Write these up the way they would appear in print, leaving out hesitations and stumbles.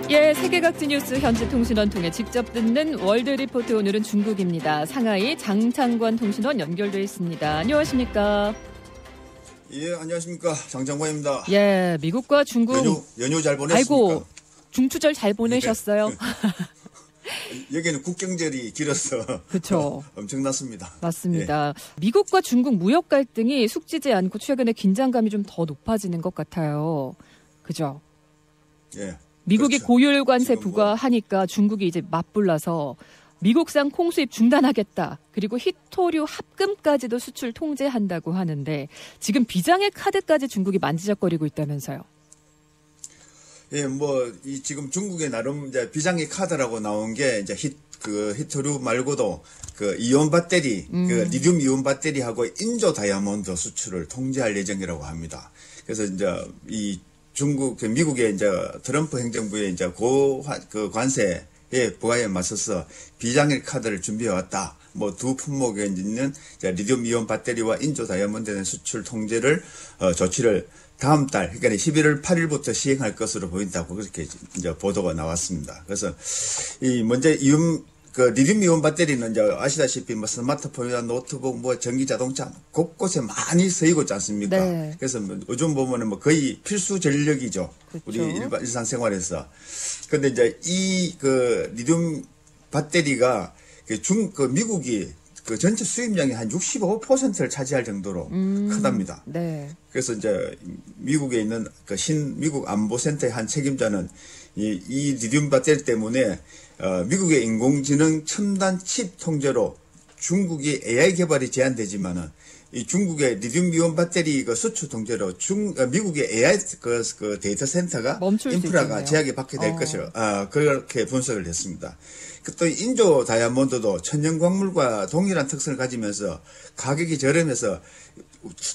예, 세계 각지 뉴스 현지 통신원 통해 직접 듣는 월드 리포트. 오늘은 중국입니다. 상하이 장창관 통신원 연결돼 있습니다. 안녕하십니까? 예, 안녕하십니까? 장창관입니다. 예, 미국과 중국 연휴 잘 보냈습니까? 아이고, 중추절 잘 보내셨어요? 여기는 국경절이 길어서 그렇죠. 엄청났습니다. 맞습니다. 예. 미국과 중국 무역 갈등이 숙지지 않고 최근에 긴장감이 좀 더 높아지는 것 같아요. 그죠? 예. 미국이 그렇죠. 고율 관세 부과하니까 중국이 이제 맞불나서 미국산 콩 수입 중단하겠다. 그리고 히토류 합금까지도 수출 통제한다고 하는데 지금 비장의 카드까지 중국이 만지작거리고 있다면서요. 예, 지금 중국의 나름 이제 비장의 카드라고 나온 게 이제 히토류 말고도 그 이온 배터리, 그 리튬 이온 배터리하고 인조 다이아몬드 수출을 통제할 예정이라고 합니다. 그래서 이제 미국의 이제 트럼프 행정부의 이제 그 관세의 부과에 맞서서 비장의 카드를 준비해 왔다. 두 품목에 있는 리튬 이온 배터리와 인조 다이아몬드의 수출 통제를 조치를 다음 달, 그러니까 11월 8일부터 시행할 것으로 보인다고 그렇게 이제 보도가 나왔습니다. 그래서 먼저 리튬 이온 배터리는 이제 아시다시피 스마트폰이나 노트북, 전기 자동차 곳곳에 많이 쓰이고 있지 않습니까? 네. 그래서 요즘 보면은 거의 필수 전력이죠. 그렇죠. 우리 일상생활에서. 근데 이제 리튬 배터리가 미국이 그 전체 수입량의 한 65%를 차지할 정도로 크답니다. 네. 그래서 이제 미국에 있는 그 미국 안보센터의 한 책임자는 이 리튬 배터리 때문에 미국의 인공지능 첨단 칩 통제로 중국이 AI 개발이 제한되지만은 이 중국의 리튬 이온 배터리 그 수출 통제로 미국의 AI 그 데이터 센터가 인프라가 제약을 받게 될 것을 그렇게 분석을 했습니다. 또 인조 다이아몬드도 천연 광물과 동일한 특성을 가지면서 가격이 저렴해서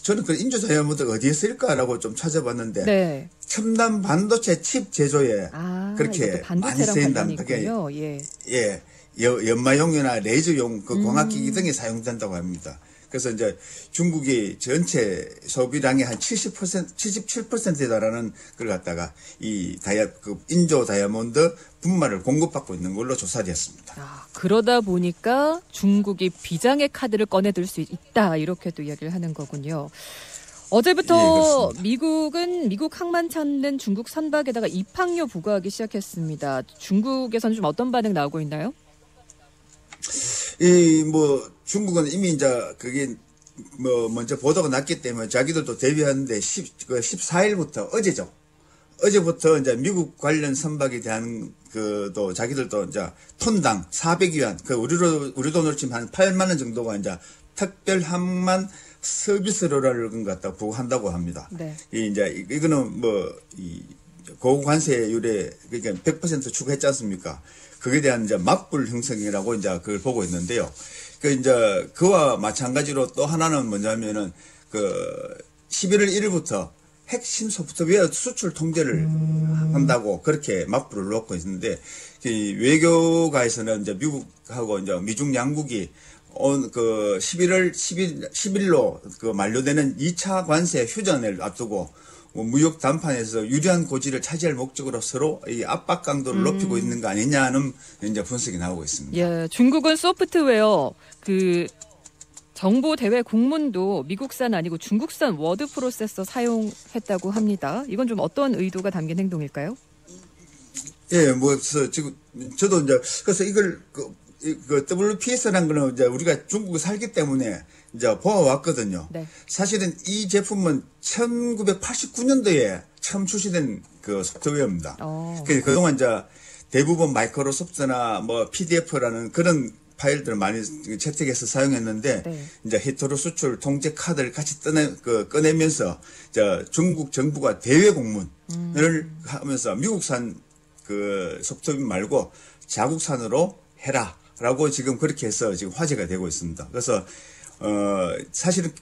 저는 그 인조 다이아몬드가 어디에 쓸까라고 좀 찾아봤는데 네. 첨단 반도체 칩 제조에 그렇게 많이 쓰인답니다. 예, 연마용이나 레이저용 그 광학기기 등에 사용된다고 합니다. 그래서 이제 중국이 전체 소비량의 한 77%에 달하는 걸 갖다가 인조 다이아몬드 분말을 공급받고 있는 걸로 조사됐습니다. 그러다 보니까 중국이 비장의 카드를 꺼내들 수 있다. 이렇게 또 이야기를 하는 거군요. 어제부터 예, 미국 항만 찾는 중국 선박에다가 입항료 부과하기 시작했습니다. 중국에서는 좀 어떤 반응 나오고 있나요? 중국은 이미 이제 그게 먼저 보도가 났기 때문에 자기들도 대비하는데 14일부터 어제부터 이제 미국 관련 선박에 대한 자기들도 이제 톤당 400위안, 우리 돈으로 치면 한 8만 원 정도가 이제 특별 항만 서비스료라는 것 갖다 부과한다고 합니다. 네. 이거는 고관세율에 그러니까 100% 추가했지 않습니까? 그에 대한 이제 맞불 형성이라고 이제 그걸 보고 있는데요. 그와 마찬가지로 또 하나는 뭐냐면은 11월 1일부터 핵심 소프트웨어 수출 통제를 한다고 그렇게 맞불을 놓고 있는데 외교가에서는 이제 미국하고 이제 미중 양국이 11일로 만료되는 2차 관세 휴전을 앞두고 무역 담판에서 유리한 고지를 차지할 목적으로 서로 이 압박 강도를 높이고 있는 거 아니냐는 이제 분석이 나오고 있습니다. 예, 중국은 소프트웨어 정보 대외 공문도 미국산 아니고 중국산 워드 프로세서 사용했다고 합니다. 이건 좀 어떤 의도가 담긴 행동일까요? 예, 지금 저도 이제 그래서 이걸 WPS라는 거는 이제 우리가 중국에 살기 때문에 이제 보아왔거든요. 네. 사실은 이 제품은 1989년도에 처음 출시된 그 소프트웨어입니다. 그동안 이제 대부분 마이크로소프트나 PDF라는 그런 파일들을 많이 채택해서 사용했는데, 네. 이제 히토류 수출 통제 카드를 같이 꺼내면서 중국 정부가 대외 공문을 하면서 미국산 소프트웨어 말고 자국산으로 해라라고 지금 그렇게 해서 지금 화제가 되고 있습니다. 그래서 사실은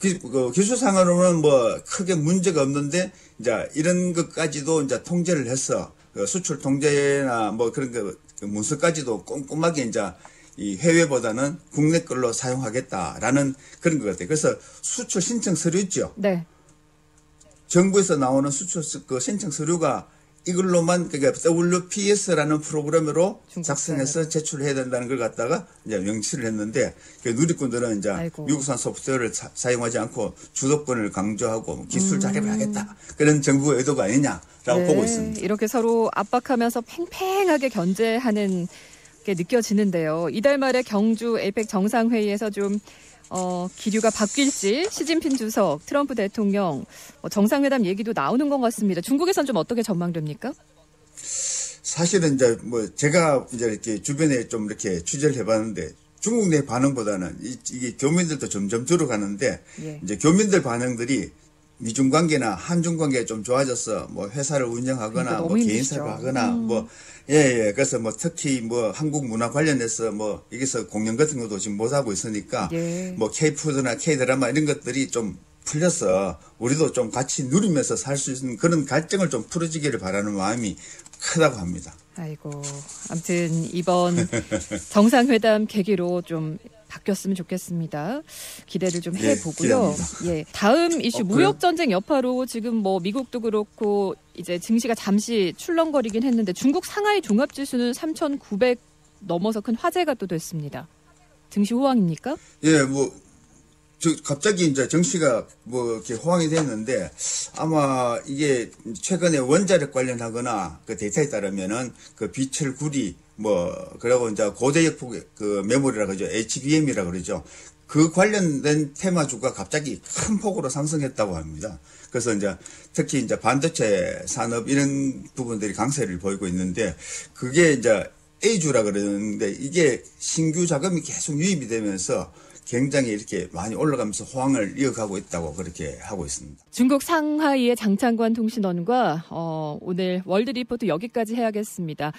기술상으로는 크게 문제가 없는데 이제 이런 것까지도 이제 통제를 해서 수출 통제나 그런 문서까지도 꼼꼼하게 이제 이 해외보다는 국내 걸로 사용하겠다라는 그런 것 같아요. 그래서 수출 신청 서류 있죠. 네. 정부에서 나오는 수출 신청 서류가 이걸로만 그러니까 WPS라는 프로그램으로 작성해서 제출해야 된다는 걸 갖다가 이제 명시를 했는데 그 누리꾼들은 이제 아이고. 미국산 소프트웨어를 사용하지 않고 주도권을 강조하고 기술 자립을 하겠다 그런 정부 의도가 아니냐라고 보고 있습니다. 이렇게 서로 압박하면서 팽팽하게 견제하는 게 느껴지는데요. 이달 말에 경주 에이펙 정상회의에서 좀 기류가 바뀔지 시진핑 주석, 트럼프 대통령 정상회담 얘기도 나오는 것 같습니다. 중국에선 좀 어떻게 전망됩니까? 사실은 이제 뭐 제가 이제 이렇게 주변에 좀 이렇게 취재를 해봤는데 중국 내 반응보다는 이게 교민들도 점점 줄어가는데 예. 이제 교민들 반응들이 미중 관계나 한중 관계가 좀 좋아져서 뭐 회사를 운영하거나 뭐 개인사를 하거나 뭐 그래서 뭐 특히 뭐 한국 문화 관련해서 뭐 여기서 공연 같은 것도 지금 못 하고 있으니까 예. 뭐 K푸드나 K드라마 이런 것들이 좀 풀려서 우리도 좀 같이 누리면서 살 수 있는 그런 갈증을 좀 풀어지기를 바라는 마음이 크다고 합니다. 아이고, 아무튼 이번 정상회담 계기로 좀 바뀌었으면 좋겠습니다. 기대를 좀 해보고요. 예, 다음 이슈 무역 전쟁 여파로 지금 뭐 미국도 그렇고 이제 증시가 잠시 출렁거리긴 했는데 중국 상하이 종합 지수는 3,900 넘어서 큰 화제가 또 됐습니다. 증시 호황입니까? 예, 갑자기 이제 정시가 뭐 이렇게 호황이 됐는데 아마 이게 최근에 원자력 관련하거나 그 데이터에 따르면은 그 비철 구리 그리고 이제 고대역 그 메모리라 그러죠. HBM이라 그러죠. 그 관련된 테마주가 갑자기 큰 폭으로 상승했다고 합니다. 그래서 이제 특히 이제 반도체 산업 이런 부분들이 강세를 보이고 있는데 그게 이제 A주라 그러는데 이게 신규 자금이 계속 유입이 되면서 굉장히 이렇게 많이 올라가면서 호황을 이어가고 있다고 그렇게 하고 있습니다. 중국 상하이의 장창관 통신원과 오늘 월드리포트 여기까지 해야겠습니다.